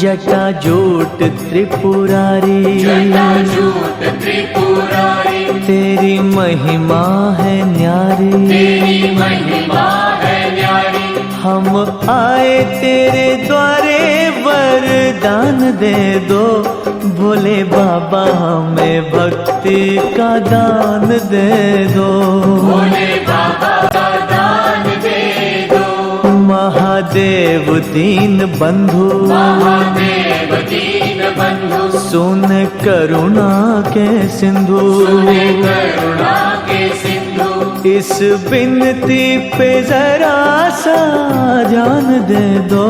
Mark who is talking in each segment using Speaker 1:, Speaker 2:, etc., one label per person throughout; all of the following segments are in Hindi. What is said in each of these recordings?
Speaker 1: जटाजूट त्रिपुरारी,
Speaker 2: जटाजूट त्रिपुरारी,
Speaker 1: तेरी महिमा है न्यारी,
Speaker 2: तेरी महिमा है न्यारी।
Speaker 1: हम आए तेरे द्वारे वरदान दे दो, भोले बाबा हमें भक्ति का दान दे दो,
Speaker 2: भोले बाबा का दान दे दो।
Speaker 1: महादेव दीन बंधु,
Speaker 2: महादेव दीन बंधु,
Speaker 1: सुन करुणा के सिंधु,
Speaker 2: सुने करुणा के सिंधु।
Speaker 1: इस बिनती पे जरा सा ध्यान दे दो,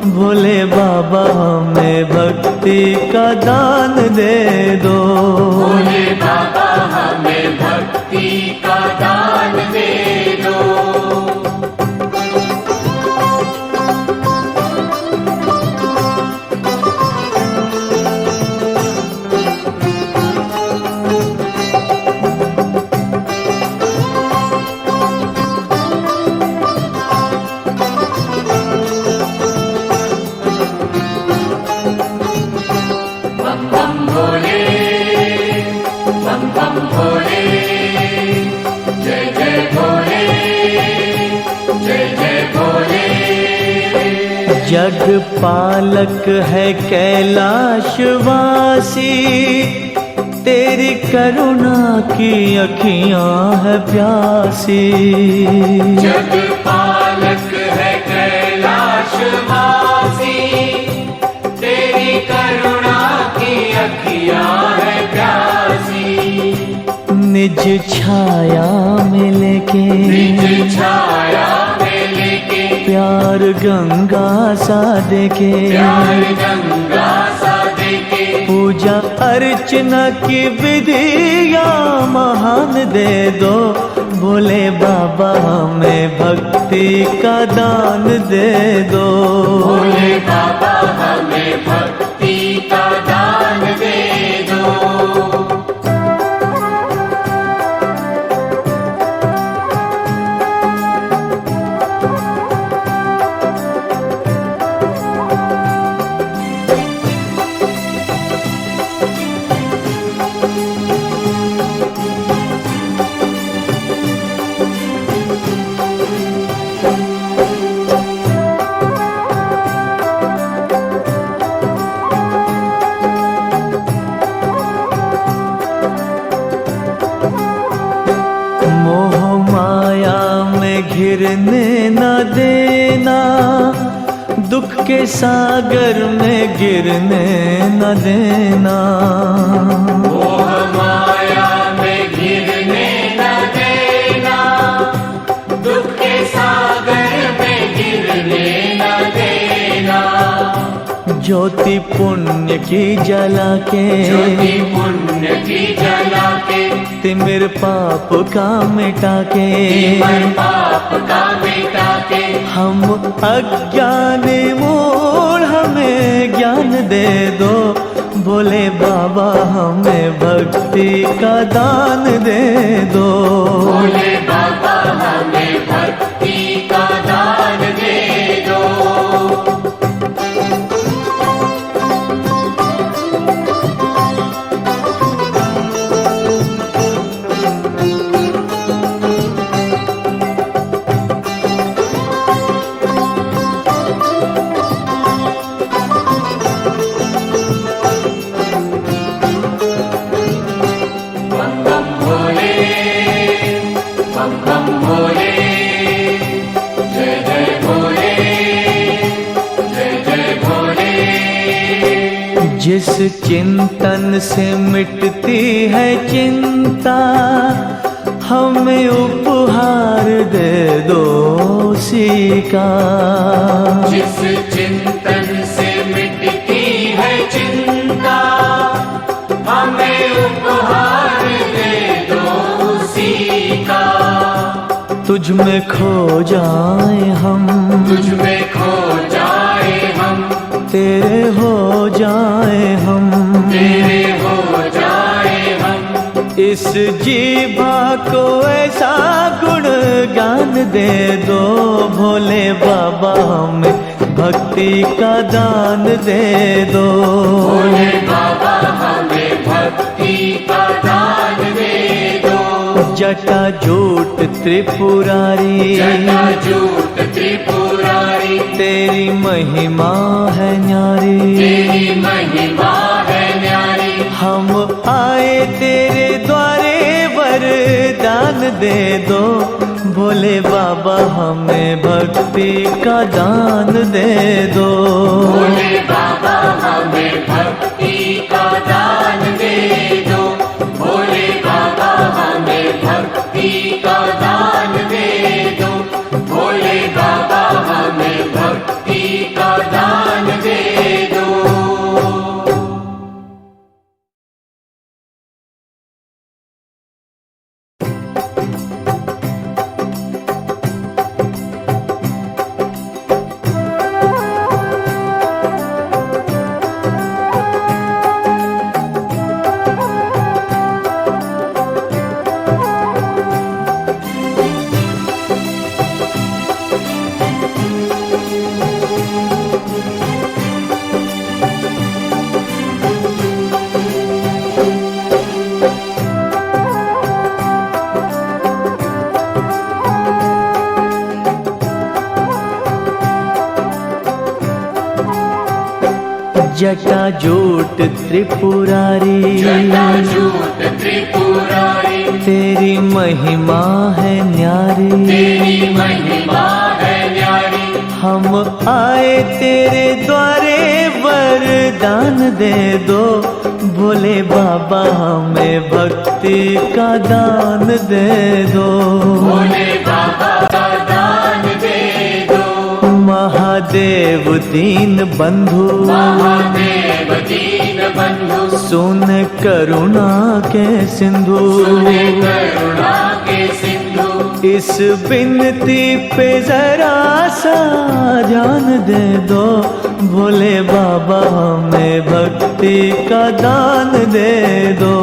Speaker 1: भोले बाबा हमें भक्ति का दान दे दो,
Speaker 2: भोले बाबा हमें भक्ति का दान दे दो।
Speaker 1: जग पालक है कैलाशवासी, तेरी करुणा की अखियां है प्यासी,
Speaker 2: जग पालक है कैलाशवासी, तेरी करुणा की अखियां है प्यासी।
Speaker 1: निज छाया में लेके,
Speaker 2: निज छाया में लेके,
Speaker 1: प्यार गंगा सा देके,
Speaker 2: प्यार गंगा सा देके,
Speaker 1: पूजा अर्चना की विधिया महान दे दो, भोले बाबा हमें भक्ति का दान दे दो,
Speaker 2: भोले बाबा हमें भक्ति का दान दे दो।
Speaker 1: घिरने न देना, दुख के सागर में गिरने न देना,
Speaker 2: मोह माया में घिरने न देना, दुख के सागर में गिरने न देना।
Speaker 1: ज्योति पुण्य की जला के,
Speaker 2: ज्योति पुण्य की जला के,
Speaker 1: तिमिर पाप का मिटा के,
Speaker 2: तिमिर पाप का मिटा के,
Speaker 1: हम अज्ञान मूढ़ हमें ज्ञान दे दो, भोले बाबा हमें भक्ति का दान दे दो,
Speaker 2: भोले बाबा हमें भक्ति का दान दे दो।
Speaker 1: जिस चिंतन से मिटती है चिंता, हमें उपहार दे दो उसी का,
Speaker 2: जिस चिंतन से मिटती है चिंता, हमें उपहार दे दो उसी का।
Speaker 1: तुझ में खो जाए हम,
Speaker 2: तुझ में खो जाए हम,
Speaker 1: तेरे हो जाए हम,
Speaker 2: तेरे हो जाए हम।
Speaker 1: इस जीवा को ऐसा गुण गान दे दो, भोले बाबा हमें भक्ति का दान दे दो।
Speaker 2: भोले बाबा हमें भक्ति का दान दे दो।
Speaker 1: जटाजूट त्रिपुरारी,
Speaker 2: जटाजूट त्रिपुरारी,
Speaker 1: तेरी महिमा है न्यारी,
Speaker 2: तेरी महिमा है न्यारी।
Speaker 1: हम आए तेरे द्वारे वरदान दे दो। भोले बाबा हमें भक्ति का दान दे दो।
Speaker 2: भोले बाबा हमें भक्ति का दान दे दो। भोले बाबा हमें भक्ति का दान दे दो। भोले बाबा हमें भक्ति का दान दे दो।
Speaker 1: जटाजूट त्रिपुरारी,
Speaker 2: जटाजूट त्रिपुरारी,
Speaker 1: तेरी महिमा है न्यारी,
Speaker 2: तेरी महिमा है न्यारी।
Speaker 1: हम आए तेरे द्वारे वरदान दे दो। भोले बाबा हमें भक्ति का दान दे दो।
Speaker 2: भोले बाबा का दान दे दो।
Speaker 1: महादेव दीन बंधु,
Speaker 2: महादेव दीन बंधु,
Speaker 1: सुन करुणा के सिंधु,
Speaker 2: सुने करुणा के सिंधु।
Speaker 1: इस बिनती पे जरा सा ध्यान दे दो। भोले बाबा हमें भक्ति का दान दे दो।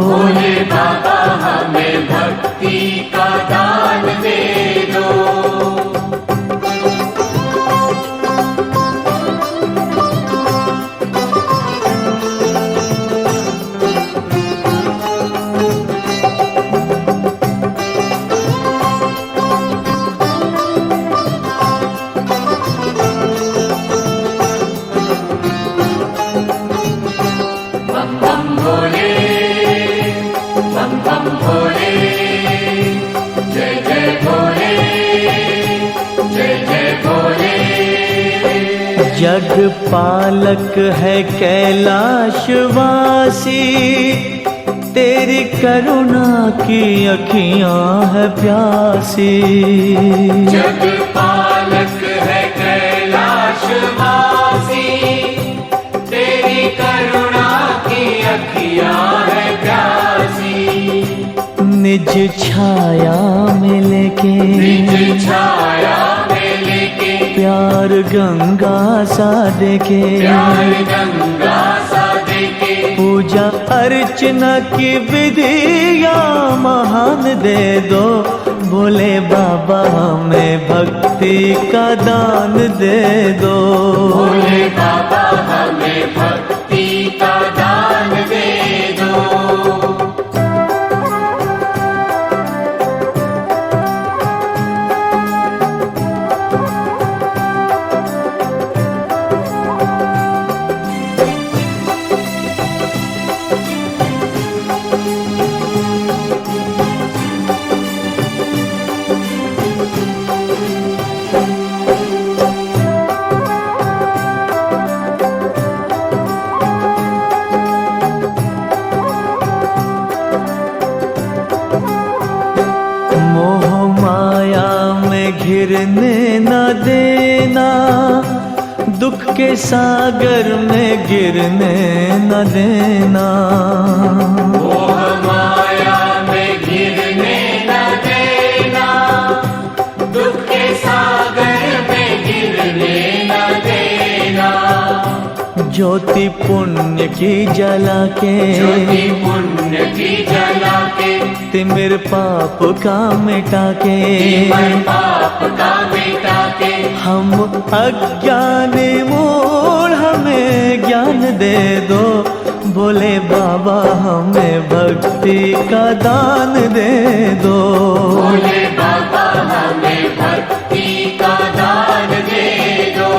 Speaker 2: भोले बाबा हमें भक्ति का दान दे दो।
Speaker 1: जग पालक है कैलाशवासी, तेरी करुणा की अखियां है प्यासी।
Speaker 2: जग पालक है कैलाशवासी, तेरी करुणा की अखियां है प्यासी।
Speaker 1: निज छाया में लेके,
Speaker 2: निज छाया में लेके,
Speaker 1: प्यार गंगा सा देके,
Speaker 2: प्यार गंगा सा देके,
Speaker 1: पूजा अर्चना की विधिया महान दे दो। भोले बाबा हमें भक्ति का दान दे दो।
Speaker 2: भोले बाबा हमें भक्ति का दान दे दो।
Speaker 1: घिरने न देना, दुख के सागर में गिरने न देना।
Speaker 2: मोह माया में घिरने न देना, दुख के सागर में गिरने न देना।
Speaker 1: ज्योति पुण्य की जला के,
Speaker 2: ज्योति पुण्य की जला के,
Speaker 1: तिमिर पाप का मिटा के,
Speaker 2: पाप का मिटा के,
Speaker 1: हम अज्ञान मूढ़ हमें ज्ञान दे दो, भोले बाबा हमें भक्ति का दान दे दो।
Speaker 2: भोले बाबा हमें भक्ति का दान दे दो।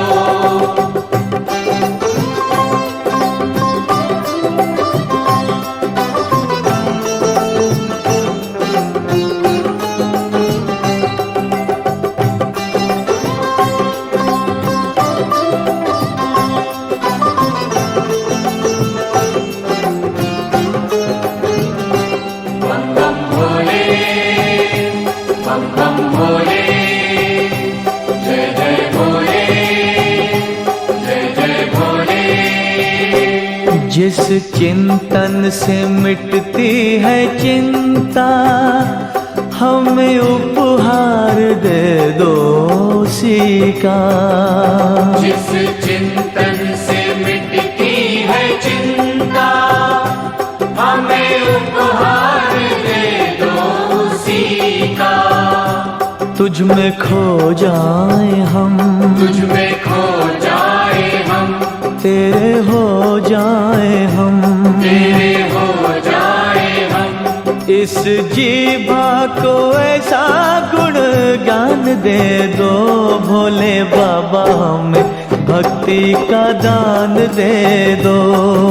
Speaker 1: जिस चिंतन से मिटती है चिंता, हमें उपहार दे दो उसी का।
Speaker 2: जिस चिंतन से मिटती है चिंता, हमें उपहार दे दो उसी का।
Speaker 1: तुझ में खो जाए हम,
Speaker 2: तुझ में खो जाए हम,
Speaker 1: तेरे हो जाए हम,
Speaker 2: तेरे हो जाए हम।
Speaker 1: इस जीवा को ऐसा गुण गान दे दो, भोले बाबा हमें भक्ति का दान दे दो।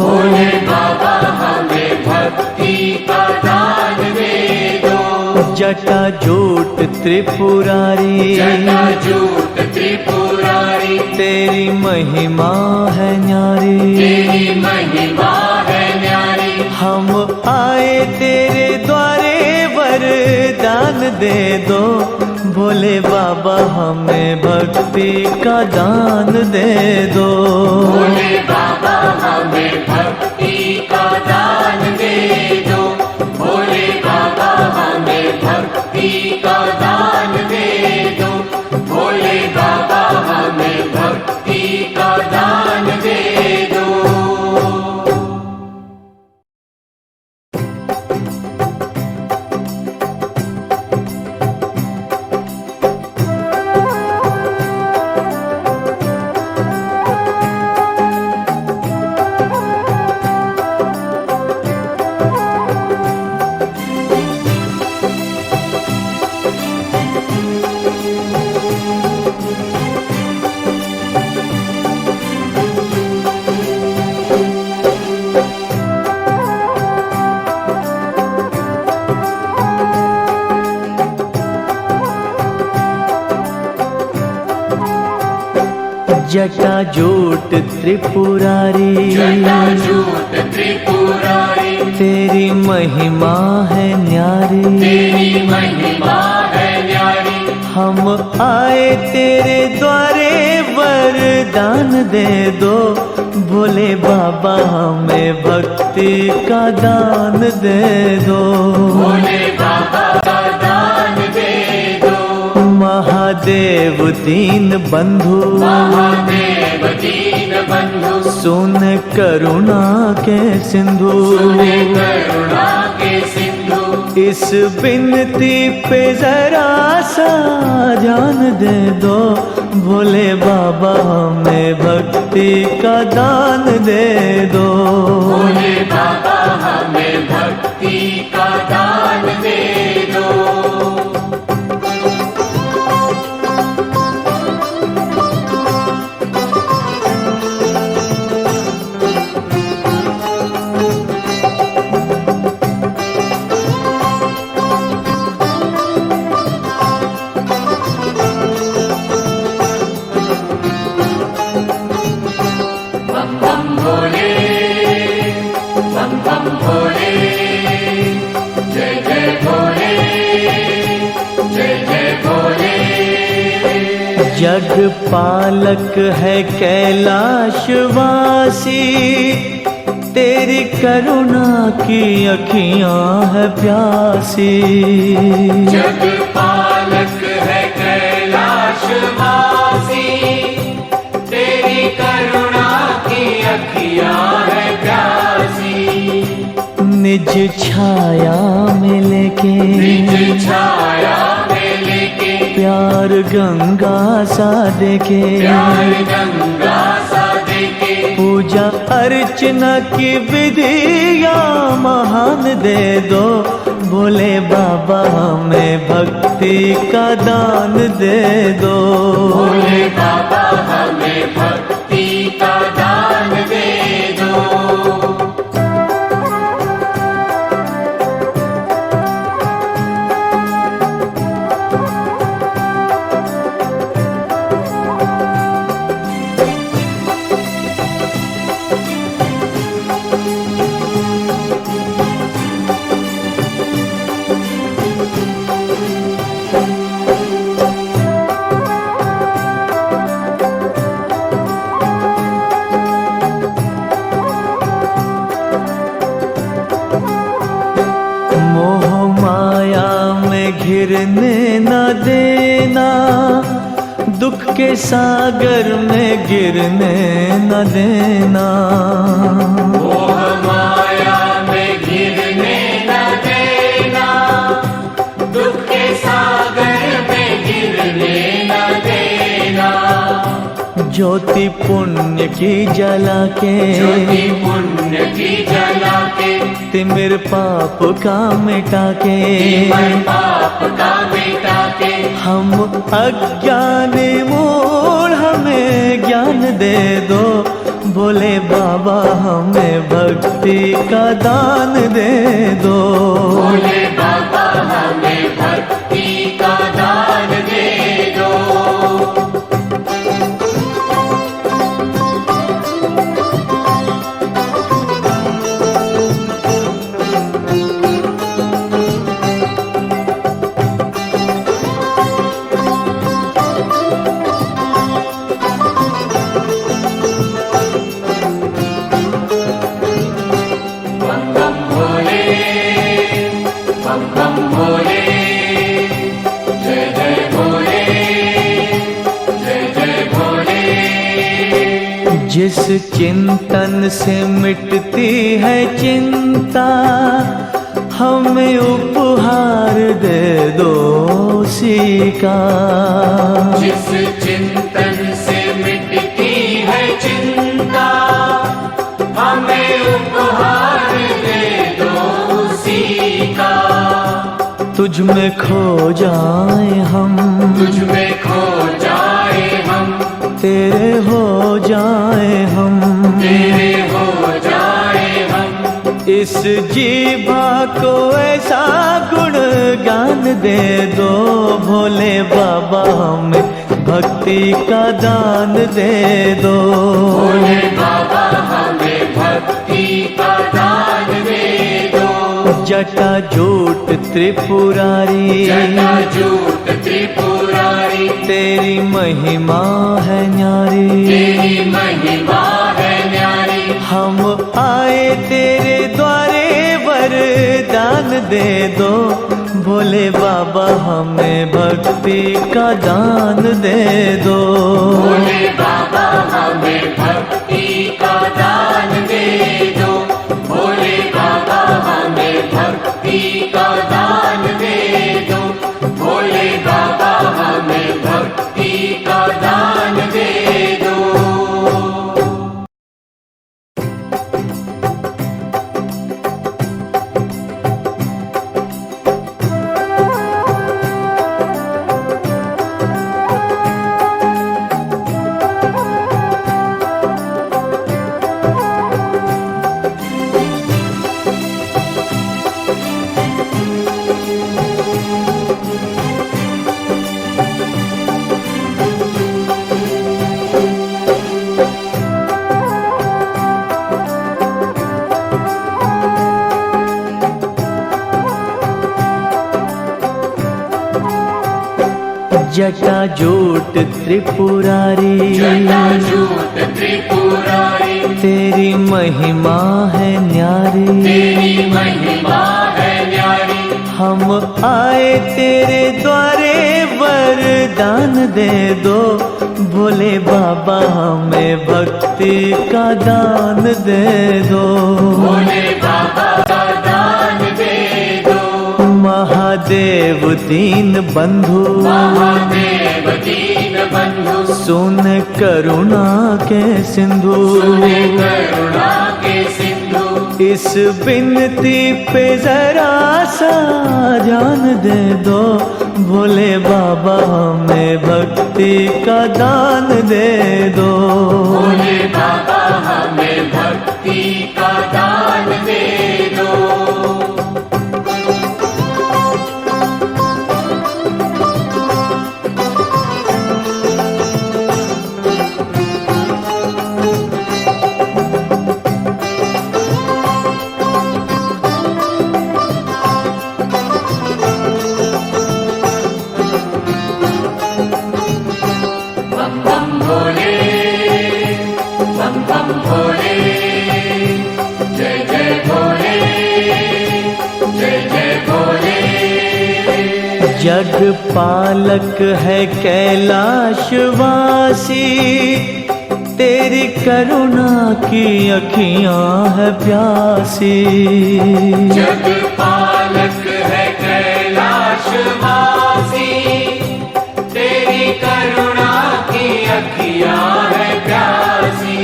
Speaker 2: भोले बाबा हमें भक्ति का दान दे दो।
Speaker 1: जटा जूट त्रिपुरारी,
Speaker 2: जटा जूट त्रिपुरारी,
Speaker 1: तेरी महिमा है न्यारी,
Speaker 2: तेरी महिमा है न्यारी।
Speaker 1: हम आए तेरे द्वारे वरदान दे दो, भोले बाबा हमें भक्ति का दान दे दो।
Speaker 2: भोले बाबा हमें भक्ति का दान दे दो। भोले बाबा हमें भक्ति का दान दे दो। भोले बाबा हमें भक्ति का दान दे दो।
Speaker 1: जटा जूट त्रिपुरारी,
Speaker 2: जटा जूट त्रिपुरारी,
Speaker 1: तेरी महिमा है न्यारी,
Speaker 2: तेरी महिमा है न्यारी।
Speaker 1: हम आए तेरे द्वारे वरदान दे दो, भोले बाबा हमें भक्ति का दान दे दो।
Speaker 2: भोले बाबा का दान दे दो।
Speaker 1: महादेव दीन बंधु,
Speaker 2: महादेव दीन बंधु,
Speaker 1: सुन करुणा के सिंधु,
Speaker 2: सुने करुणा के सिंधु।
Speaker 1: इस बिनती पे जरा सा ध्यान दे दो, भोले बाबा हमें भक्ति का दान दे दो।
Speaker 2: भोले बाबा हमें भक्ति का दान दे दो।
Speaker 1: जग पालक है कैलाशवासी, तेरी करुणा की अखियां है प्यासी।
Speaker 2: जग पालक है कैलाशवासी, तेरी करुणा की अखियां है प्यासी।
Speaker 1: निज छाया में लेके लेके,
Speaker 2: निज छाया में लेके,
Speaker 1: प्यार गंगा सा देके,
Speaker 2: प्यार गंगा सा देके,
Speaker 1: पूजा अर्चना की विधिया महान दे दो, भोले बाबा हमें भक्ति का दान दे दो।
Speaker 2: भोले बाबा हमें भक्ति का दान दे दो।
Speaker 1: मोह माया में घिरने न देना, दुख के सागर में गिरने न देना।
Speaker 2: मोह माया में घिरने न देना, दुख के सागर में गिरने न देना।
Speaker 1: ज्योति पुण्य की जला के,
Speaker 2: ज्योति पुण्य की जला के,
Speaker 1: तिमिर पाप का मिटा के,
Speaker 2: तिमिर पाप का मिटा के,
Speaker 1: हम अज्ञानी मूढ़ हमें ज्ञान दे दो, भोले बाबा हमें भक्ति का दान दे दो।
Speaker 2: भोले बाबा हमें भक्ति का दान दे दो। बम बम भोले, जय जय भोले, जय जय भोले।
Speaker 1: जिस चिंतन से मिटती है चिंता, हमें उपहार दे दो उसी का।
Speaker 2: जिस चिंतन से मिटती है चिंता, हमें उपहार दे दो उसी का।
Speaker 1: तुझ में खो जाए हम,
Speaker 2: तुझ में खो जाए हम,
Speaker 1: तेरे हो जाए हम,
Speaker 2: तेरे हो जाए हम।
Speaker 1: इस जीवा को ऐसा गुण गान दे दो, भोले बाबा हमें भक्ति का दान दे दो।
Speaker 2: भोले बाबा हमें भक्ति का दान दे दो।
Speaker 1: जटा जूट त्रिपुरारी,
Speaker 2: जटा जूट त्रिपुरारी,
Speaker 1: तेरी महिमा है न्यारी।
Speaker 2: तेरी महिमा है न्यारी।
Speaker 1: हम आए तेरे द्वारे वरदान दे दो, भोले बाबा हमें भक्ति का दान दे दो।
Speaker 2: भोले बाबा हमें भक्ति का दान दे दो। भोले बाबा हमें भक्ति का दान दे दो। भोले बाबा हमें भक्ति का दान दे दो।
Speaker 1: जटा जूट त्रिपुरारी,
Speaker 2: जटा जूट त्रिपुरारी,
Speaker 1: तेरी महिमा है न्यारी।
Speaker 2: तेरी महिमा है न्यारी।
Speaker 1: हम आए तेरे द्वारे वरदान दे दो, भोले बाबा हमें भक्ति का दान दे दो।
Speaker 2: भोले बाबा का दान दे दो।
Speaker 1: महादेव दीन बंधु,
Speaker 2: महादेव दीन बंधु,
Speaker 1: सुन करुणा के सिंधु,
Speaker 2: सुने करुणा के सिंधु।
Speaker 1: इस बिनती पे जरा सा ध्यान दे दो, भोले बाबा हमें भक्ति का दान दे दो।
Speaker 2: भोले बाबा हमें भक्ति का दान दे दो। बम बम भोले, बम बम भोले, जय जय भोले, जय जय भोले।
Speaker 1: जग पालक है कैलाशवासी, तेरी करुणा की अखियां है प्यासी।
Speaker 2: जग पालक है कैलाशवासी, तेरी करुणा की अखियां है प्यासी।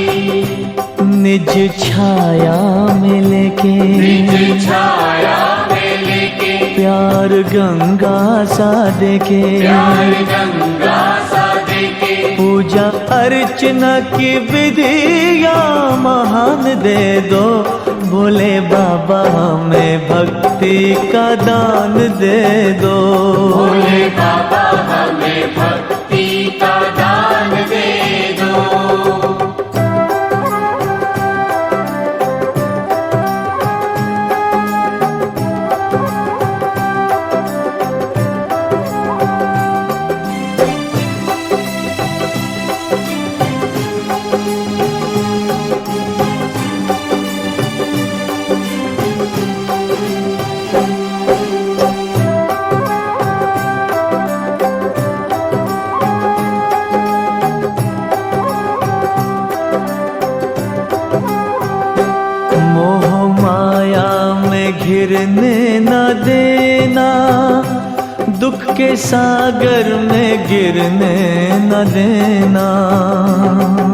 Speaker 1: निज छाया में लेके,
Speaker 2: निज छाया में लेके,
Speaker 1: प्यार गंगा सा देके,
Speaker 2: प्यार गंगा सा देके,
Speaker 1: पूजा अर्चना की विधिया महान दे दो, भोले बाबा हमें भक्ति का दान दे दो।
Speaker 2: भोले बाबा हमें भक्ति का दान दे दो।
Speaker 1: मोह माया में घिरने न देना, दुख के सागर में गिरने न देना।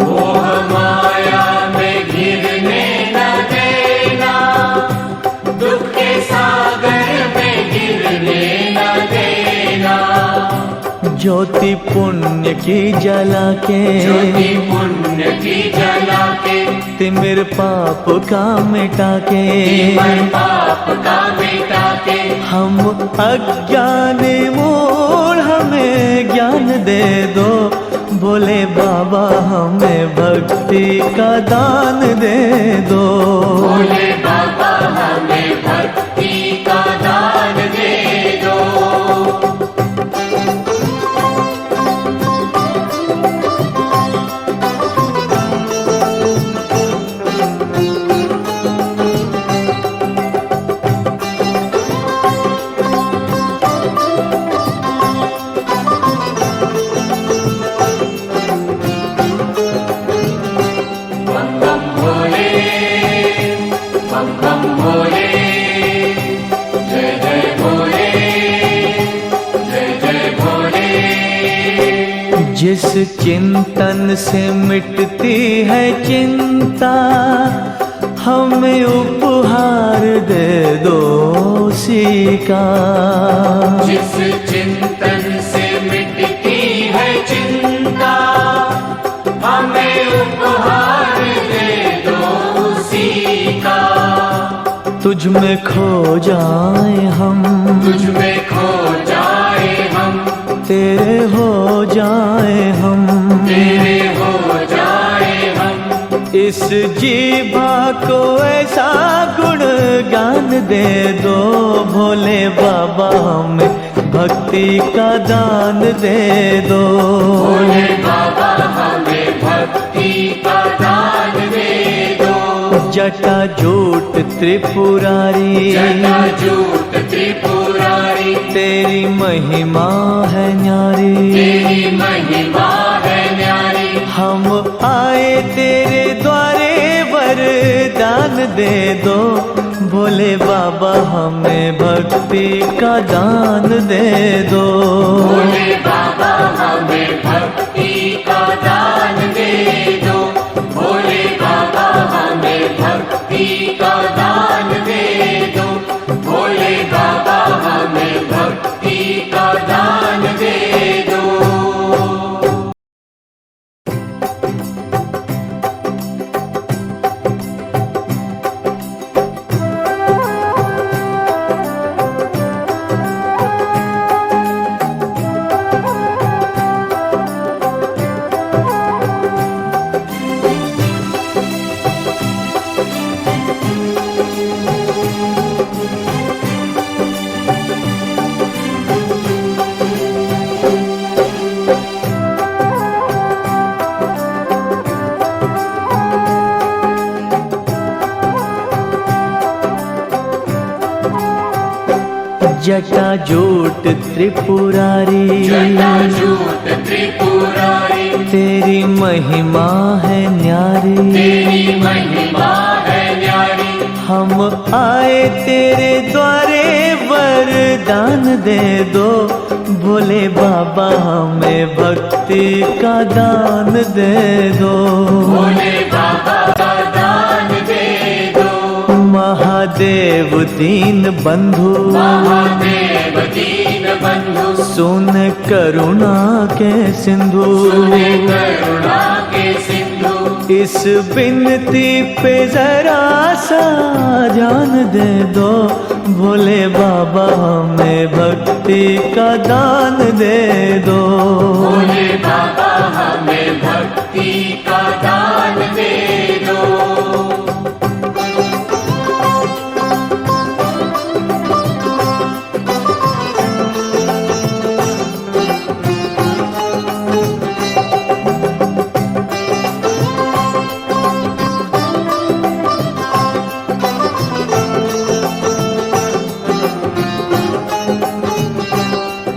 Speaker 2: मोह माया में घिरने न देना, दुख के सागर में गिरने न देना।
Speaker 1: ज्योति पुण्य की जला के,
Speaker 2: ज्योति पुण्य की जला के,
Speaker 1: तिमिर पाप का मिटा के,
Speaker 2: तिमिर पाप का मिटा के,
Speaker 1: हम अज्ञान मूढ़ हमें ज्ञान दे दो, भोले बाबा हमें भक्ति का दान दे दो।
Speaker 2: भोले बाबा हमें भक्ति का दान दे दो। बम बम भोले, बम बम भोले, जय जय भोले, जय जय भोले।
Speaker 1: जिस चिंतन से मिटती है चिंता, हमें उपहार दे दो उसी का।
Speaker 2: जिस चिंतन से मिटती है चिंता, हमें उपहार दे दो उसी का।
Speaker 1: तुझ में खो जाए हम,
Speaker 2: तुझ में खो जाए हम,
Speaker 1: तेरे हो जाए हम,
Speaker 2: तेरे हो जाए हम।
Speaker 1: इस जीवा को ऐसा गुण गान दे दो, भोले बाबा हमें भक्ति का दान दे दो।
Speaker 2: भोले बाबा हमें भक्ति का दान दे दो।
Speaker 1: जटा जूट त्रिपुरारी,
Speaker 2: जटाजूट त्रिपुरारी,
Speaker 1: तेरी महिमा है न्यारी।
Speaker 2: तेरी महिमा है न्यारी।
Speaker 1: हम आए तेरे द्वारे वर दान दे दो, भोले बाबा हमें भक्ति का दान दे दो।
Speaker 2: भोले बाबा हमें भक्ति का दान दे दो, भोले बाबा हमें भक्ति का दान दे दो, भोले बाबा हमें भक्ति का दान दे दो।
Speaker 1: जटाजूट त्रिपुरारी,
Speaker 2: जटाजूट त्रिपुरारी,
Speaker 1: तेरी महिमा है न्यारी,
Speaker 2: तेरी महिमा है न्यारी।
Speaker 1: हम आए तेरे द्वारे वरदान दे दो, भोले बाबा हमें भक्ति का दान दे दो।
Speaker 2: भोले बाबा का दान दे दो।
Speaker 1: महादेव दीन बंधु,
Speaker 2: महादेव दीन बंधु,
Speaker 1: सुन करुणा के सिंधु,
Speaker 2: सुने करुणा के सिंधु।
Speaker 1: इस बिनती पे जरा सा ध्यान दे दो, भोले बाबा हमें भक्ति का दान दे दो।
Speaker 2: भोले बाबा हमें भक्ति का दान दे दो।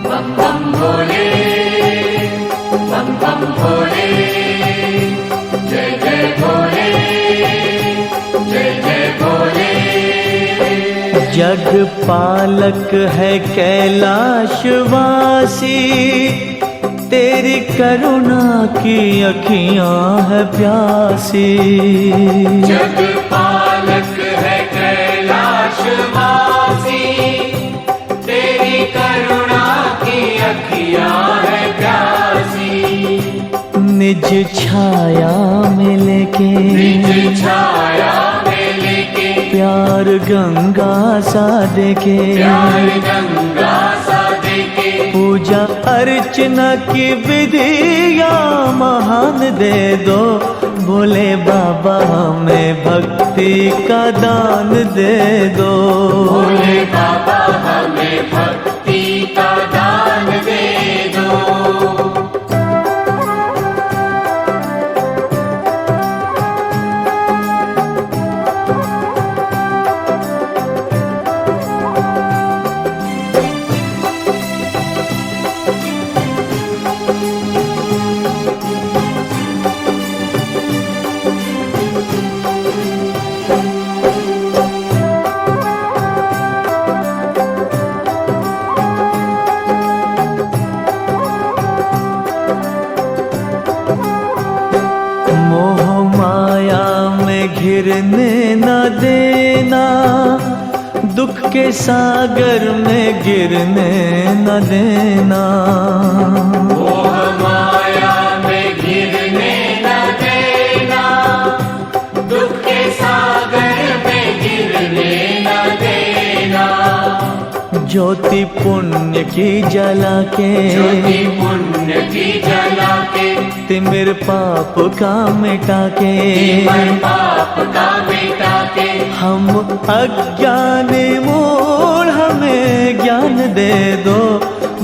Speaker 2: बम बम भोले, बम बम भोले, जय जय भोले, जय जय भोले।
Speaker 1: जग पालक है कैलाशवासी, तेरी करुणा की अखियां है प्यासी।
Speaker 2: जग पालक है कैलाशवासी, तेरी करुणा की अखियां है प्यासी।
Speaker 1: निज छाया में लेके,
Speaker 2: निज छाया में लेके,
Speaker 1: प्यार गंगा सा देके,
Speaker 2: प्यार गंगा सा देके,
Speaker 1: पूजा अर्चना की विधिया महान दे दो, भोले बाबा हमें भक्ति का दान दे दो।
Speaker 2: भोले बाबा हमें भक्ति का दान दे दो।
Speaker 1: मोह माया में घिरने न देना, दुख के सागर में गिरने न देना।
Speaker 2: मोह माया में घिरने न देना, दुख के सागर में गिरने न देना।
Speaker 1: ज्योति पुण्य की जला के,
Speaker 2: ज्योति पुण्य की जला के,
Speaker 1: तिमिर पाप का मिटा के,
Speaker 2: तिमिर पाप का मिटा के,
Speaker 1: हम अज्ञान मूढ़ हमें ज्ञान दे दो,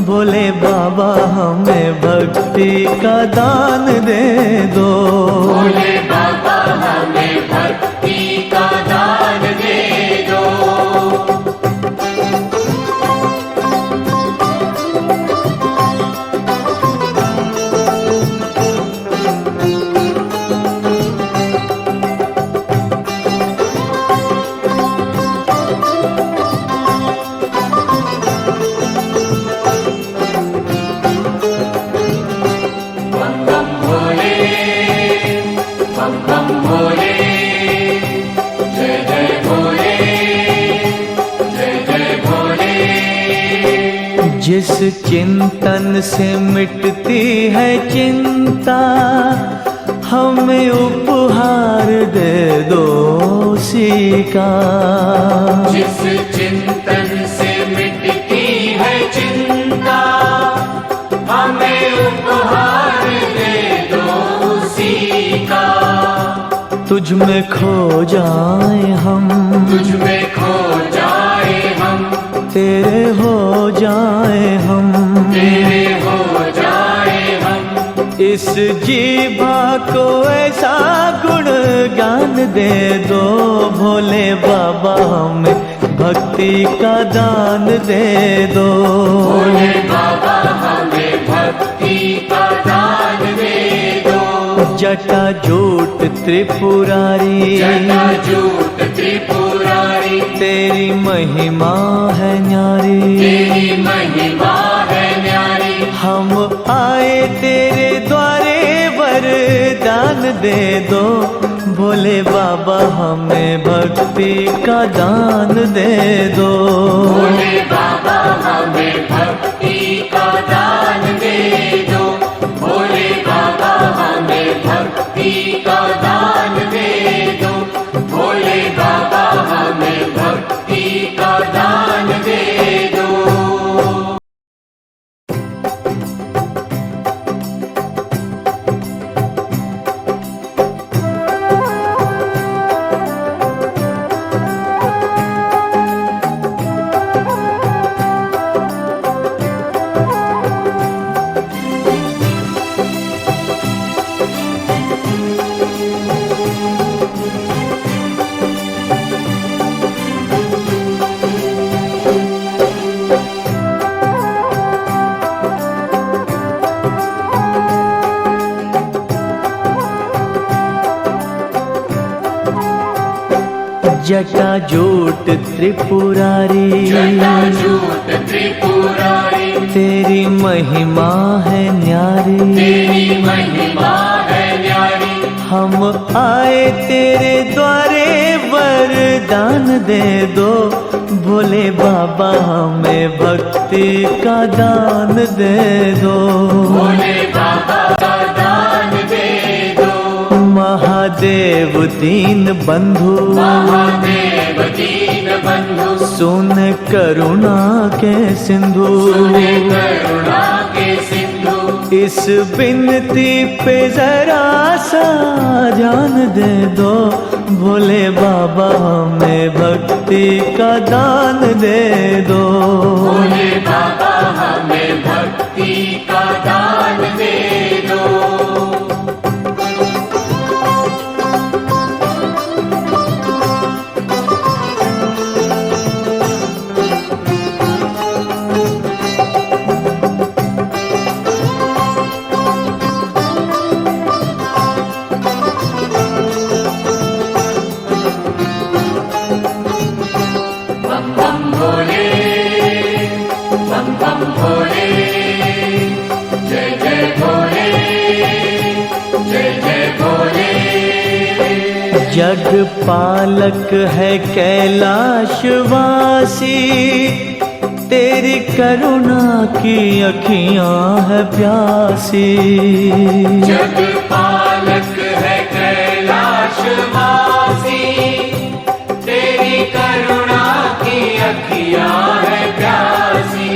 Speaker 1: भोले बाबा हमें भक्ति का दान दे दो।
Speaker 2: भोले बाबा हमें भक्ति का दान दे दो।
Speaker 1: जिस चिंतन से मिटती है चिंता, हमें उपहार दे दो उसी का।
Speaker 2: जिस चिंतन से मिटती है चिंता, हमें उपहार दे दो उसी का।
Speaker 1: तुझ में खो जाए हम,
Speaker 2: तुझ में खो जाए हम,
Speaker 1: तेरे हो जाए हम,
Speaker 2: तेरे हो जाए हम।
Speaker 1: इस जीवा को ऐसा गुण गान दे दो भोले बाबा, हमें भक्ति का दान दे दो।
Speaker 2: भोले बाबा हमें भक्ति का दान दे दो।
Speaker 1: जटा जूट त्रिपुरारी,
Speaker 2: जटा जूट त्रिपुरारी,
Speaker 1: तेरी महिमा है न्यारी,
Speaker 2: तेरी महिमा है न्यारी।
Speaker 1: हम आए तेरे द्वारे वरदान दे दो भोले बाबा, हमें भक्ति का दान दे दो।
Speaker 2: भोले बाबा हमें भक्ति का दान दे दो। भोले बाबा हमें भक्ति का दान दे दो। भोले बाबा हमें भक्ति का दान दे दो।
Speaker 1: जटा जूट त्रिपुरारी,
Speaker 2: जटा जूट त्रिपुरारी,
Speaker 1: तेरी महिमा है न्यारी,
Speaker 2: तेरी महिमा है न्यारी।
Speaker 1: हम आए तेरे द्वारे वरदान दे दो भोले बाबा, हमें भक्ति का दान दे दो।
Speaker 2: भोले बाबा का दान दे दो।
Speaker 1: महादेव दीन बंधु,
Speaker 2: महादेव दीन बंधु,
Speaker 1: सुन करुणा के सिंधु,
Speaker 2: सुने करुणा के सिंधु।
Speaker 1: इस बिनती पे जरा सा ध्यान दे दो भोले बाबा, हमें भक्ति का दान दे दो।
Speaker 2: भोले बाबा हमें भक्ति का दान दे दो।
Speaker 1: जग पालक है कैलाशवासी, तेरी करुणा की अखियां है प्यासी।
Speaker 2: जग पालक है कैलाशवासी, तेरी करुणा की अखियां है प्यासी।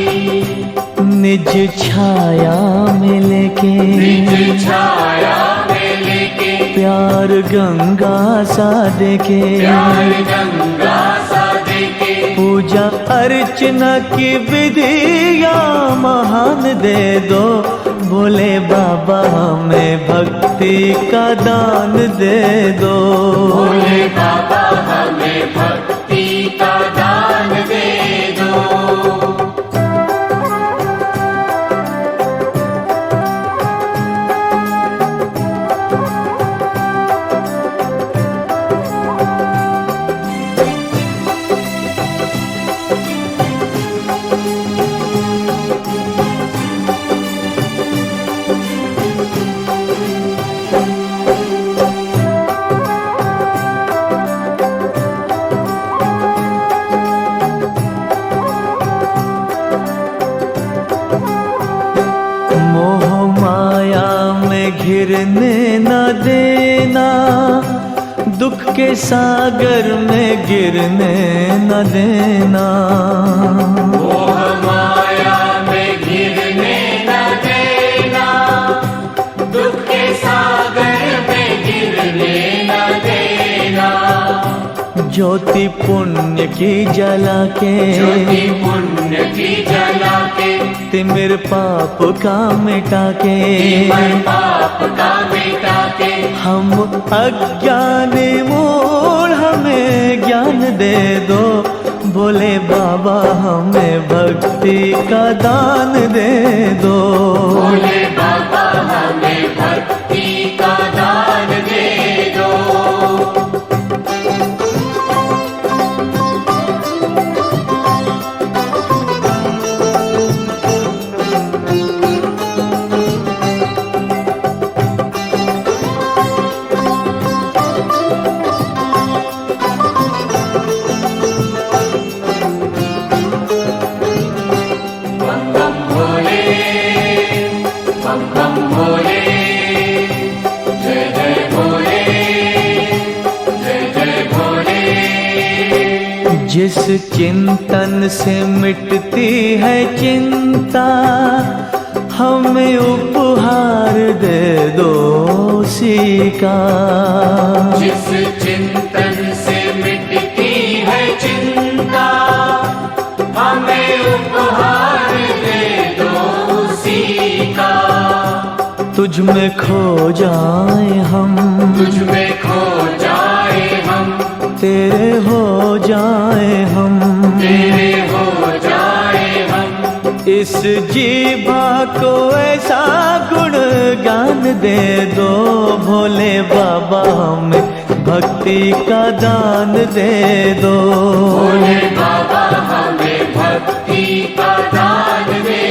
Speaker 1: निज छाया में लेके,
Speaker 2: निज छाया में लेके,
Speaker 1: प्यार गंगा सा देके,
Speaker 2: प्यार गंगा सा देके,
Speaker 1: पूजा अर्चना की विधिया महान दे दो भोले बाबा, हमें भक्ति का दान दे दो।
Speaker 2: भोले बाबा हमें भक्ति का दान दे दो।
Speaker 1: घिरने न देना, दुख के सागर में गिरने न देना।
Speaker 2: मोह माया में घिरने न देना, दुख के सागर में गिरने न देना।
Speaker 1: ज्योति पुण्य की जला के,
Speaker 2: ज्योति पुण्य की जला के,
Speaker 1: तिमिर पाप का मिटा के,
Speaker 2: तिमिर पाप का मिटा के।
Speaker 1: हम अज्ञान मूढ़ हमें ज्ञान दे दो, भोले बाबा हमें भक्ति का दान दे दो।
Speaker 2: भोले बाबा हमें भक्ति का दान दे दो।
Speaker 1: जिस चिंतन से मिटती है चिंता, हमें उपहार दे दो उसी का।
Speaker 2: जिस चिंतन से मिटती है चिंता, हमें उपहार दे दो उसी का।
Speaker 1: तुझ में खो जाए हम,
Speaker 2: तुझ में खो जाए हम,
Speaker 1: तेरे हो जाए हम,
Speaker 2: तेरे हो जाए हम।
Speaker 1: इस जीवा को ऐसा गुण गान दे दो, भोले बाबा हमें भक्ति का दान दे दो।
Speaker 2: भोले बाबा हमें भक्ति का दान दे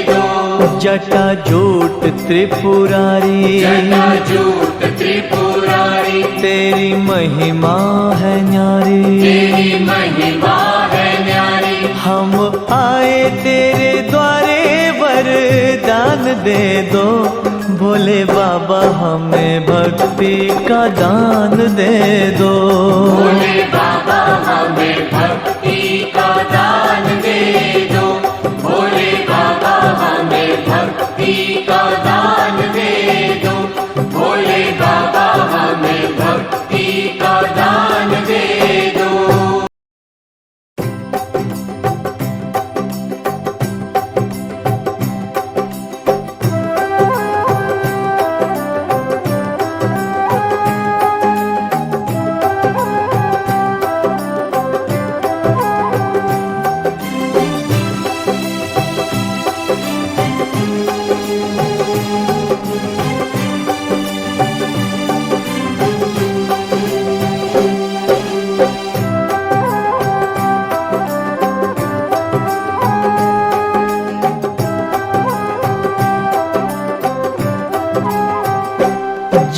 Speaker 2: दो।
Speaker 1: जटा जूट त्रिपुरारी,
Speaker 2: जटा जूट त्रिपुरारी,
Speaker 1: तेरी महिमा है न्यारी,
Speaker 2: तेरी महिमा है न्यारी।
Speaker 1: हम आए तेरे द्वारे वरदान दे दो, भोले बाबा हमें भक्ति का दान दे दो।
Speaker 2: भोले बाबा हमें भक्ति का दान दे दो। भोले बाबा हमें भक्ति का दान दे दो। भोले बाबा हमें भक्ति का दान दे दो।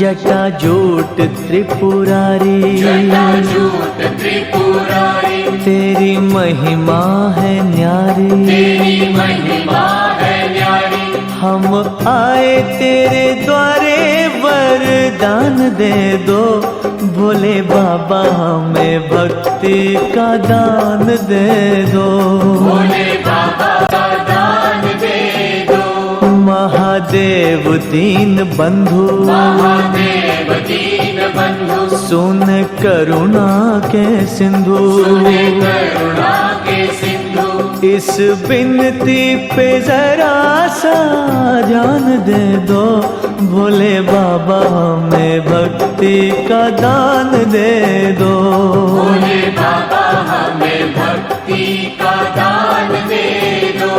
Speaker 1: जटा जूट त्रिपुरारी,
Speaker 2: जटा जूट त्रिपुरारी,
Speaker 1: तेरी महिमा है न्यारी,
Speaker 2: तेरी महिमा है न्यारी।
Speaker 1: हम आए तेरे द्वारे वरदान दे दो, भोले बाबा हमें भक्ति का दान दे दो।
Speaker 2: भोले बाबा का दान दे दो।
Speaker 1: महादेव दीन बंधु,
Speaker 2: महादेव दीन बंधु,
Speaker 1: सुन करुणा के सिंधु,
Speaker 2: सुने करुणा के सिंधु।
Speaker 1: इस बिनती पे जरा सा ध्यान दे दो, भोले बाबा हमें भक्ति का दान दे दो।
Speaker 2: भोले बाबा हमें भक्ति का दान दे दो।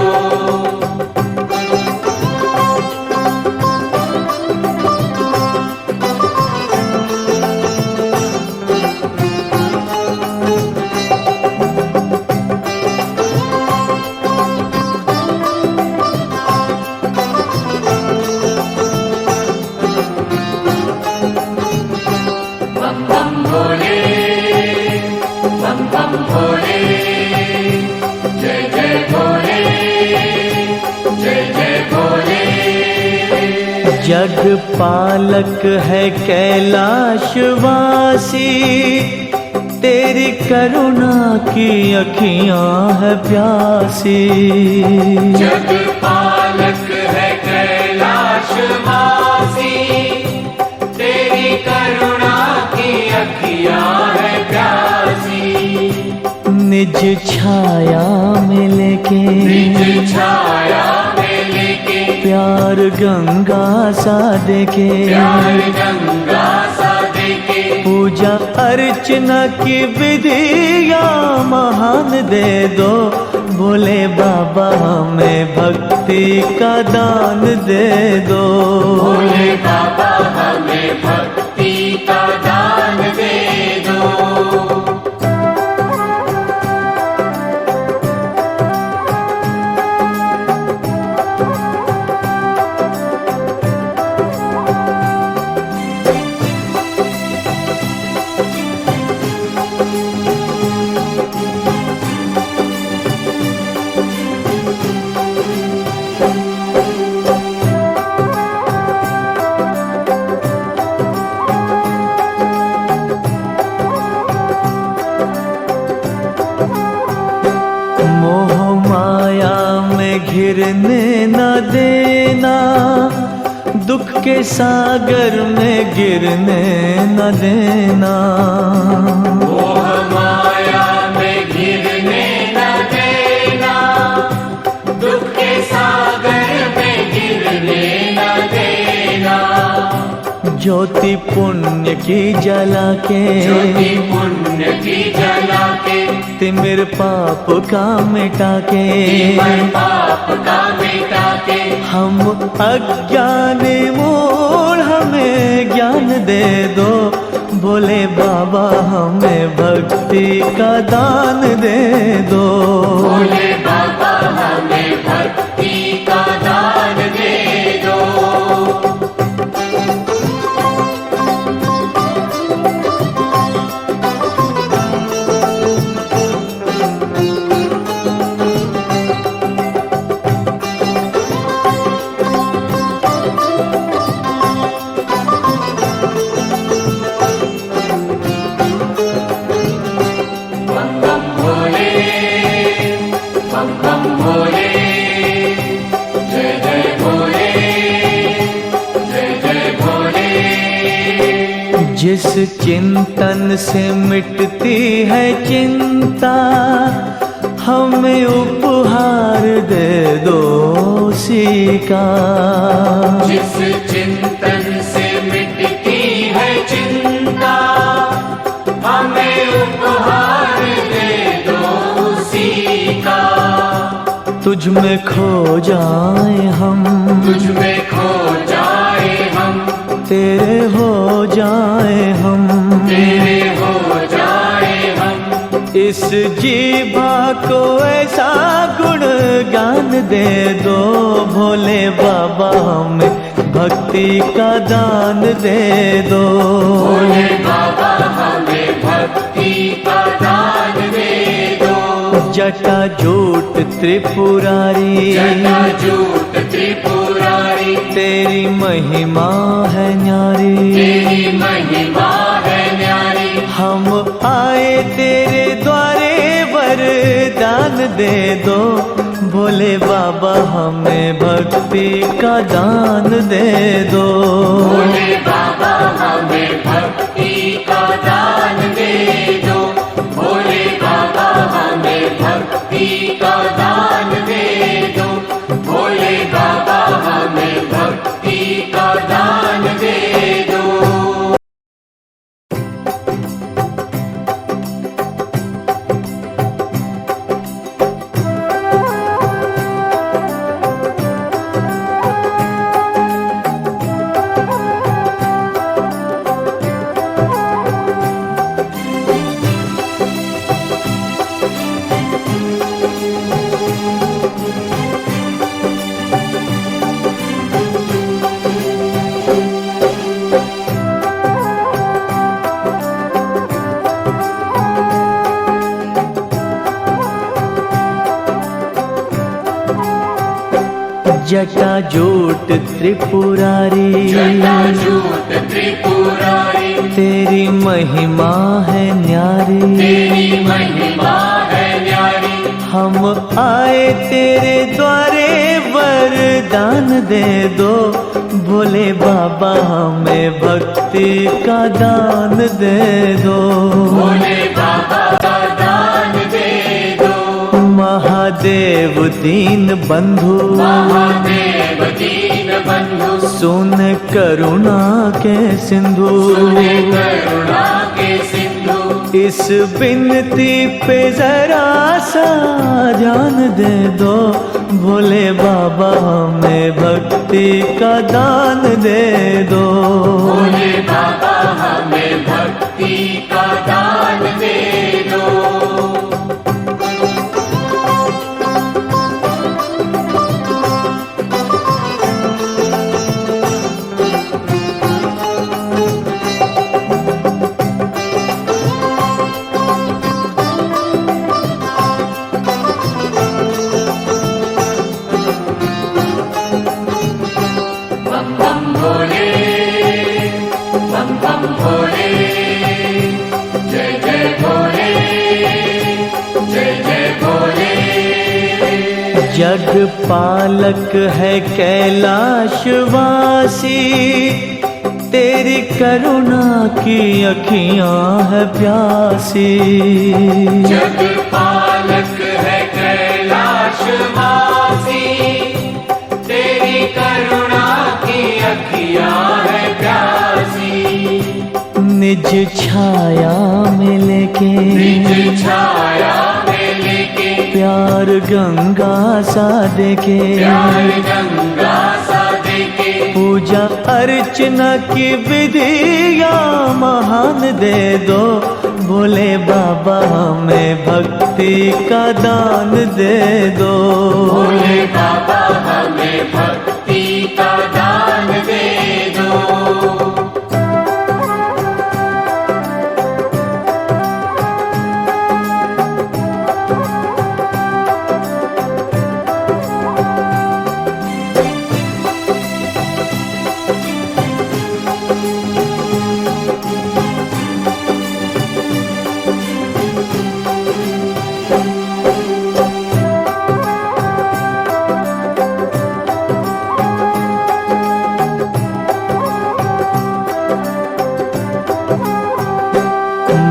Speaker 2: भोले, जय जय भोले,
Speaker 1: जग पालक है कैलाशवासी, तेरी करुणा की अखियां है प्यासी।
Speaker 2: जग पालक है कैलाशवासी, तेरी करुणा की अखियां है प्यासी।
Speaker 1: निज छाया में लेके,
Speaker 2: निज छाया में लेके,
Speaker 1: प्यार गंगा सा देके,
Speaker 2: प्यार गंगा सा देके,
Speaker 1: पूजा अर्चना की विधिया महान दे दो। भोले बाबा हमें भक्ति का दान दे दो।
Speaker 2: भोले बाबा हमें भक्ति का दान दे दो।
Speaker 1: मोह माया में घिरने न देना, दुख के सागर में गिरने न देना।
Speaker 2: मोह माया में घिरने न देना, दुख के सागर में गिरने न देना।
Speaker 1: ज्योति पुण्य की जला के,
Speaker 2: ज्योति पुण्य की जला के,
Speaker 1: तिमिर पाप का मिटा के,
Speaker 2: तिमिर पाप का मिटा के,
Speaker 1: हम अज्ञान मूढ़ हमें ज्ञान दे दो। भोले बाबा हमें भक्ति का दान दे दो।
Speaker 2: भोले बाबा हमें भक्ति का दान दे दो।
Speaker 1: जिस चिंतन से मिटती है चिंता, हमें उपहार दे दो उसी का।
Speaker 2: जिस चिंतन से मिटती है चिंता, हमें उपहार दे दो उसी का।
Speaker 1: तुझ में खो जाए हम,
Speaker 2: तुझ में खो जाए हम,
Speaker 1: तेरे हो जाए हम,
Speaker 2: तेरे हो जाए हम।
Speaker 1: इस जीवा को ऐसा गुण गान दे दो। भोले बाबा हमें भक्ति का दान दे दो।
Speaker 2: भोले बाबा हमें भक्ति का दान दे दो।
Speaker 1: जटा जूट त्रिपुरारी,
Speaker 2: जटा जूट त्रिपुरारी,
Speaker 1: तेरी महिमा है न्यारी।
Speaker 2: तेरी महिमा है न्यारी।
Speaker 1: हम आए तेरे द्वारे वरदान दे दो। भोले बाबा हमें भक्ति का दान दे दो।
Speaker 2: भोले बाबा हमें भक्ति का दान दे दो। भोले बाबा हमें भक्ति का दान दे दो। भोले बाबा हमें भक्ति का दान दे दो।
Speaker 1: जटाजूट त्रिपुरारी
Speaker 2: जटाजूट त्रिपुरारी
Speaker 1: तेरी महिमा है न्यारी
Speaker 2: तेरी महिमा है न्यारी
Speaker 1: हम आए तेरे द्वारे वरदान दे दो भोले बाबा हमें भक्ति का दान दे दो
Speaker 2: भोले बाबा का दान दे दो
Speaker 1: महादेव दीन बंधु
Speaker 2: महादेव दीन बंधु
Speaker 1: सुन करुणा के सिंधु
Speaker 2: सुने करुणा के सिंधु
Speaker 1: इस बिनती पे जरा सा ध्यान दे दो भोले बाबा हमें भक्ति का दान दे दो
Speaker 2: भोले बाबा हमें भक्ति का दान दे दो
Speaker 1: जग पालक है कैलाशवासी तेरी करुणा की अखियां है प्यासी
Speaker 2: जग पालक है कैलाशवासी तेरी करुणा की अखियां है प्यासी
Speaker 1: निज छाया में लेके
Speaker 2: निज छाया में लेके
Speaker 1: प्यार गंगा सा देके
Speaker 2: प्यार गंगा सा देके
Speaker 1: पूजा अर्चना की विधिया महान दे दो भोले बाबा हमें भक्ति का दान दे दो
Speaker 2: भोले बाबा हमें भक्ति का दान दे दो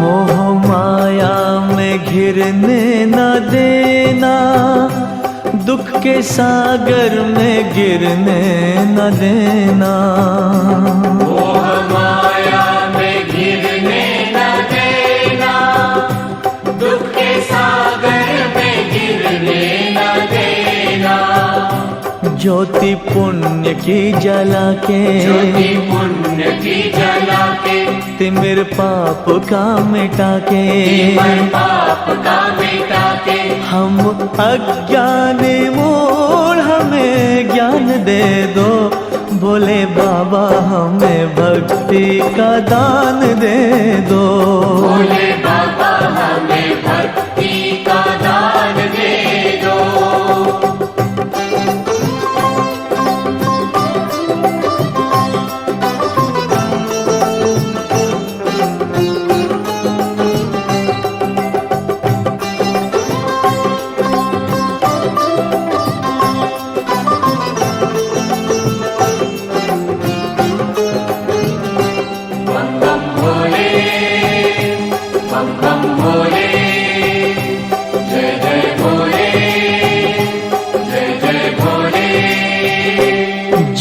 Speaker 1: मोह माया में घिरने न देना दुख के सागर में गिरने न देना
Speaker 2: मोह माया में घिरने न देना दुख के सागर में गिरने न देना
Speaker 1: ज्योति पुण्य की जला के
Speaker 2: ज्योति पुण्य की जला के
Speaker 1: तिमिर पाप का मिटा के
Speaker 2: तिमिर पाप का मिटा के
Speaker 1: हम अज्ञान मूढ़ हमें ज्ञान दे दो भोले बाबा हमें भक्ति का दान दे दो
Speaker 2: भोले बाबा हमें भक्ति का दान दे दो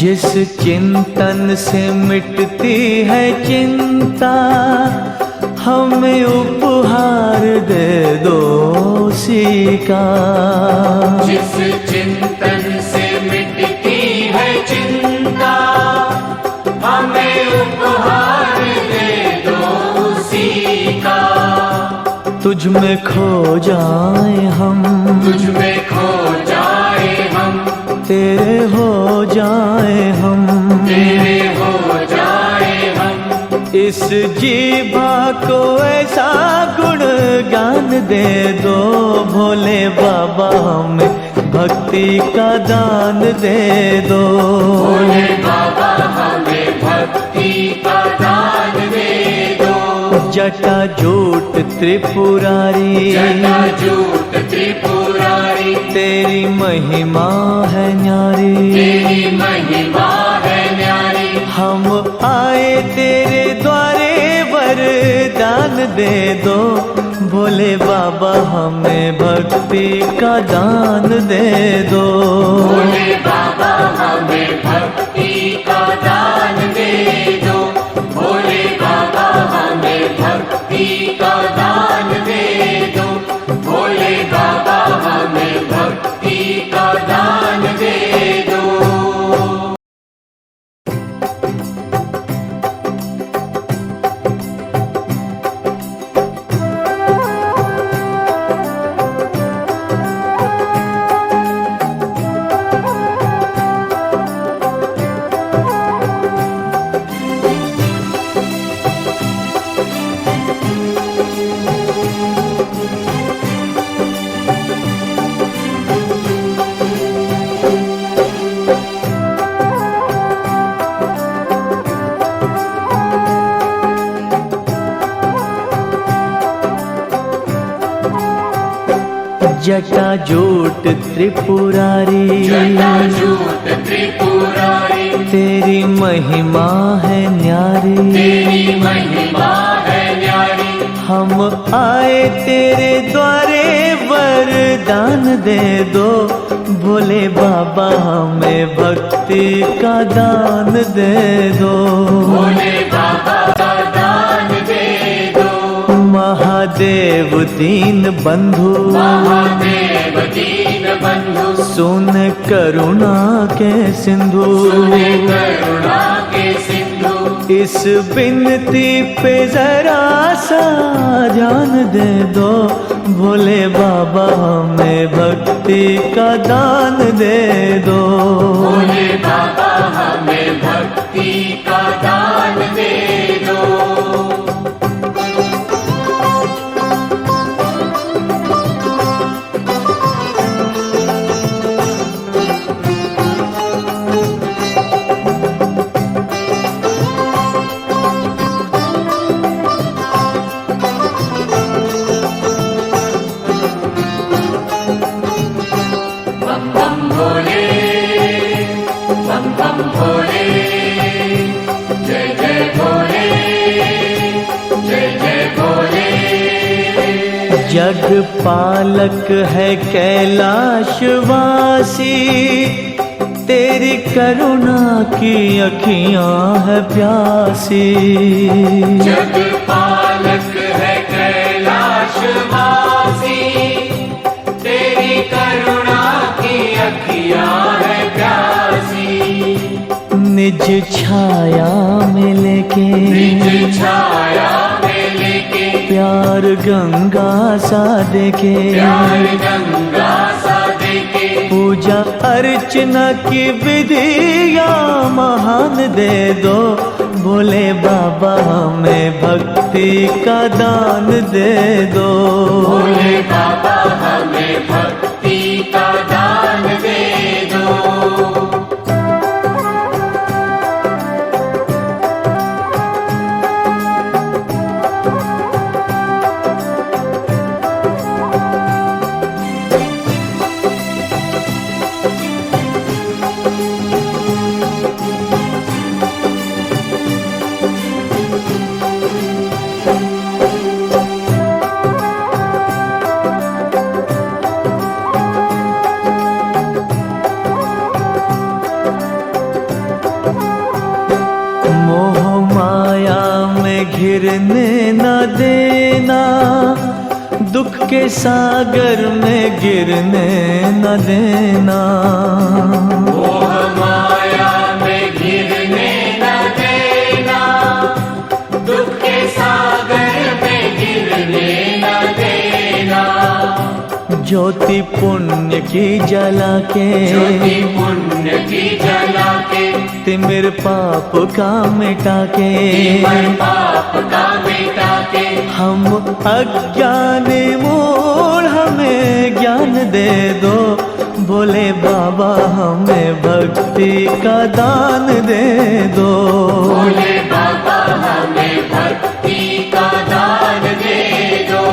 Speaker 1: जिस चिंतन से मिटती है चिंता हमें उपहार दे दो उसी का
Speaker 2: जिस चिंतन से मिटती है चिंता हमें उपहार दे दो उसी का
Speaker 1: तुझ में खो जाए हम
Speaker 2: तुझ में खो जाए हम
Speaker 1: तेरे हो जाए हम
Speaker 2: तेरे हो जाए हम
Speaker 1: इस जीवा को ऐसा गुण गान दे दो भोले बाबा हमें भक्ति का दान दे दो।
Speaker 2: भोले बाबा हमें भक्ति का दान दे दो।
Speaker 1: जटाजूट त्रिपुरारी,
Speaker 2: जटाजूट त्रिपुरारी,
Speaker 1: तेरी महिमा है न्यारी,
Speaker 2: तेरी महिमा है न्यारी।
Speaker 1: हम आए तेरे द्वारे वरदान दे दो। भोले बाबा हमें भक्ति का दान दे दो।
Speaker 2: भोले बाबा हमें भक्ति का दान दे दो। भोले बाबा हमें भक्ति का दान दे दो। भोले बाबा हमें भक्ति का दान दे दो।
Speaker 1: जटाजूट त्रिपुरारी,
Speaker 2: जटाजूट त्रिपुरारी,
Speaker 1: तेरी महिमा है न्यारी,
Speaker 2: तेरी महिमा है न्यारी।
Speaker 1: हम आए तेरे द्वारे वरदान दे दो। भोले बाबा हमें भक्ति का दान दे दो।
Speaker 2: भोले बाबा का दान दे दो।
Speaker 1: महादेव दीन बंधु,
Speaker 2: महादेव दीन बंधु,
Speaker 1: सुन करुणा के सिंधु,
Speaker 2: सुने करुणा के सिंधु।
Speaker 1: इस बिनती पे जरा सा ध्यान दे दो। भोले बाबा हमें भक्ति का दान दे दो।
Speaker 2: भोले बाबा हमें भक्ति का दान दे दो।
Speaker 1: जग पालक है कैलाशवासी, तेरी करुणा की अखियां है प्यासी।
Speaker 2: जग पालक है कैलाशवासी, तेरी करुणा की अखियां है प्यासी।
Speaker 1: निज छाया में लेके,
Speaker 2: निज छाया में लेके,
Speaker 1: प्यार गंगा सा देके,
Speaker 2: प्यार गंगा सा देके,
Speaker 1: पूजा अर्चना की विधिया महान दे दो। भोले बाबा हमें भक्ति का दान दे दो।
Speaker 2: भोले बाबा हमें भक्ति का दान दे दो।
Speaker 1: घिरने न देना, दुख के सागर में गिरने न देना।
Speaker 2: मोह माया में घिरने न देना, दुख के सागर में गिरने न देना।
Speaker 1: ज्योति पुण्य की जला के,
Speaker 2: ज्योति पुण्य की जला के,
Speaker 1: तिमिर पाप का मिटा के,
Speaker 2: तिमिर पाप का मिटा के,
Speaker 1: हम अज्ञान मूढ़ हमें ज्ञान दे दो। भोले बाबा हमें भक्ति का दान दे दो।
Speaker 2: भोले बाबा हमें भक्ति का दान दे दो।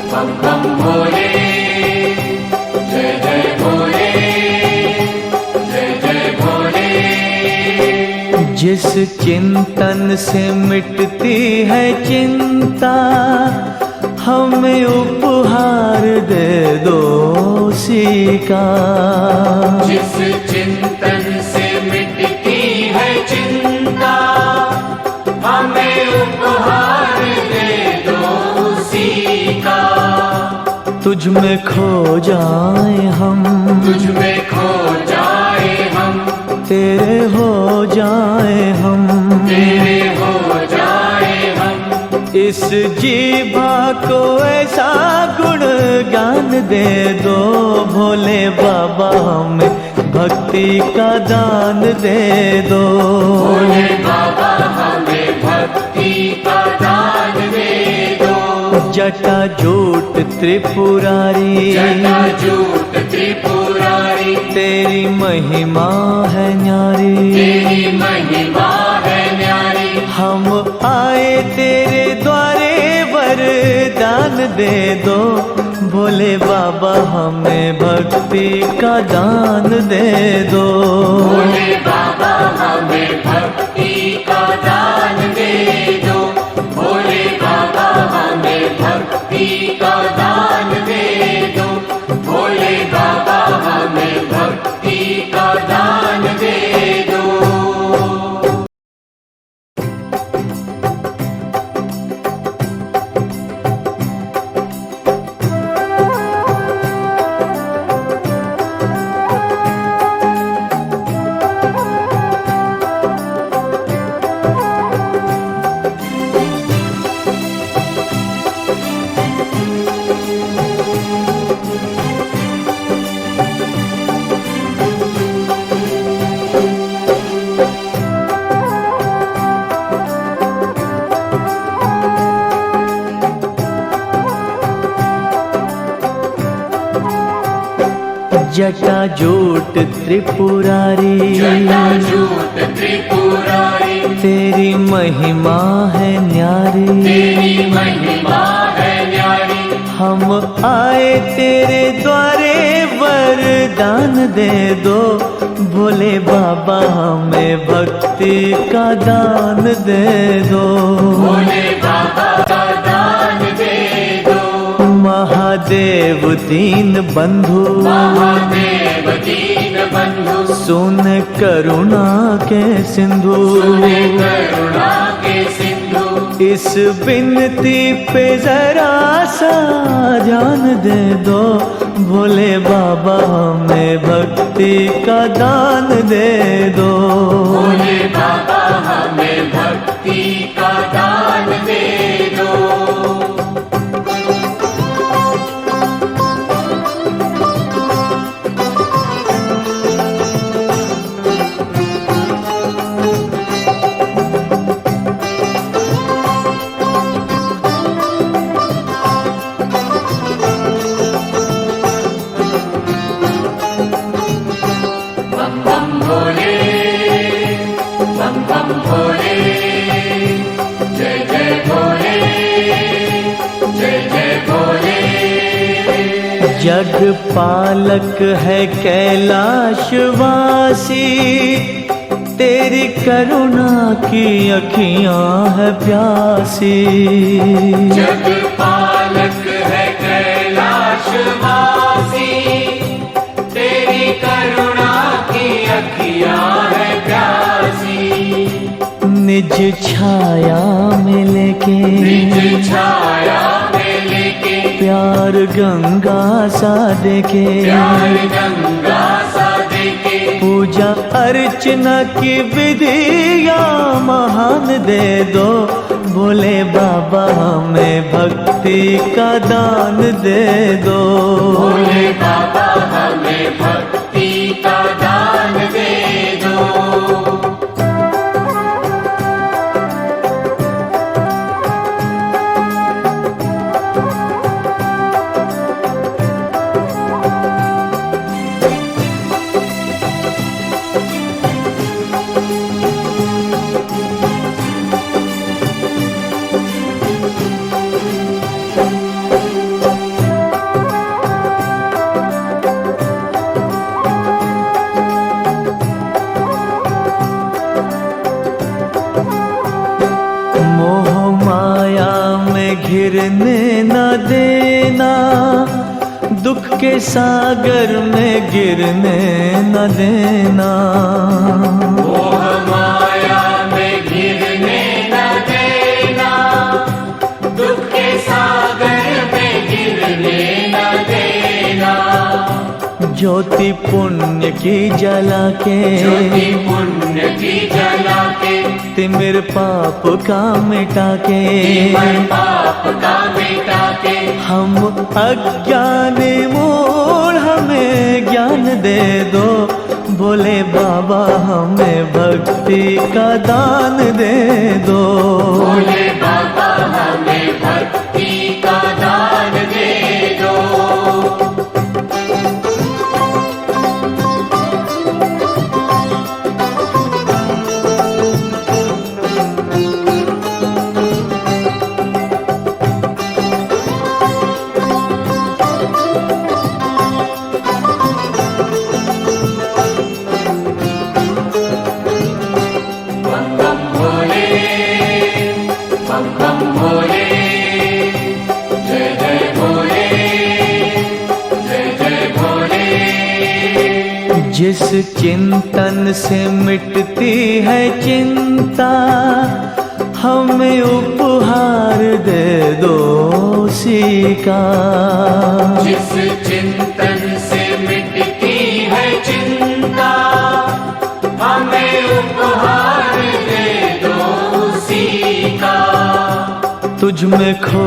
Speaker 2: बम बम भोले, जय जय भोले, जय जय भोले।
Speaker 1: जिस चिंतन से मिटती है चिंता, हमें उपहार दे दो उसी का।
Speaker 2: जिस चिंतन से मिटती है चिंता, हमें उपहार दे दो उसी का।
Speaker 1: तुझ में खो जाए हम,
Speaker 2: तुझ में खो जाए हम,
Speaker 1: तेरे हो जाए हम,
Speaker 2: तेरे हो जाए हम।
Speaker 1: इस जीवा को ऐसा गुण गान दे दो, भोले बाबा हमें भक्ति का दान दे दो।
Speaker 2: भोले बाबा हमें भक्ति का दान दे दो।
Speaker 1: जटा जूट त्रिपुरारी,
Speaker 2: जटा जूट त्रिपुरारी,
Speaker 1: तेरी महिमा है न्यारी।
Speaker 2: तेरी महिमा है न्यारी।
Speaker 1: हम आए तेरे द्वारे, वरदान दे दो, भोले बाबा हमें भक्ति का दान दे दो।
Speaker 2: भोले बाबा हमें भक्ति का दान दे दो। भोले बाबा हमें भक्ति का दान दे दो। भोले बाबा हमें भक्ति का दान दे दो।
Speaker 1: जटा जूट त्रिपुरारी,
Speaker 2: जटा जूट त्रिपुरारी,
Speaker 1: तेरी महिमा है न्यारी।
Speaker 2: तेरी महिमा है न्यारी।
Speaker 1: हम आए तेरे द्वारे, वरदान दे दो, भोले बाबा हमें भक्ति का दान दे दो।
Speaker 2: भोले बाबा का दान दे दो।
Speaker 1: महादेव दीन बंधु,
Speaker 2: महादेव दीन बंधु,
Speaker 1: सुन करुणा के सिंधु।
Speaker 2: सुने करुणा के सिंधु।
Speaker 1: इस बिनती पे जरा सा ध्यान दे दो, भोले बाबा हमें भक्ति का दान दे दो।
Speaker 2: भोले बाबा हमें भक्ति का दान दे दो। बम बम भोले, बम बम भोले, जय जय भोले, जय जय भोले।
Speaker 1: जग पालक है कैलाशवासी, तेरी करुणा की अखियां है प्यासी।
Speaker 2: जग पालक है कैलाशवासी, तेरी करुणा की अखियां है प्यासी।
Speaker 1: निज छाया में लेके,
Speaker 2: निज छाया में लेके,
Speaker 1: प्यार गंगा सा देके,
Speaker 2: प्यार गंगा सा देके,
Speaker 1: पूजा अर्चना की विधिया महान दे दो, भोले बाबा हमें भक्ति का दान दे दो।
Speaker 2: भोले बाबा हमें भक्ति का दान दे दो।
Speaker 1: मोह माया में घिरने न देना, दुख के सागर में गिरने न देना।
Speaker 2: मोह माया में घिरने न देना, दुख के सागर में गिरने न देना।
Speaker 1: ज्योति पुण्य की जला के,
Speaker 2: ज्योति पुण्य की जला के,
Speaker 1: तिमिर पाप का मिटा के,
Speaker 2: तिमिर पाप का मिटा के,
Speaker 1: हम अज्ञानी मूढ़ हमें ज्ञान दे दो, भोले बाबा हमें भक्ति का दान दे दो।
Speaker 2: भोले बाबा हमें भक्ति का दान दे दो। बम बम भोले, जय जय भोले, जय जय भोले।
Speaker 1: जिस चिंतन से मिटती है चिंता, हमें उपहार दे दो उसी का।
Speaker 2: जिस चिंतन से मिटती है चिंता, हमें उपहार दे दो उसी का।
Speaker 1: तुझ में खो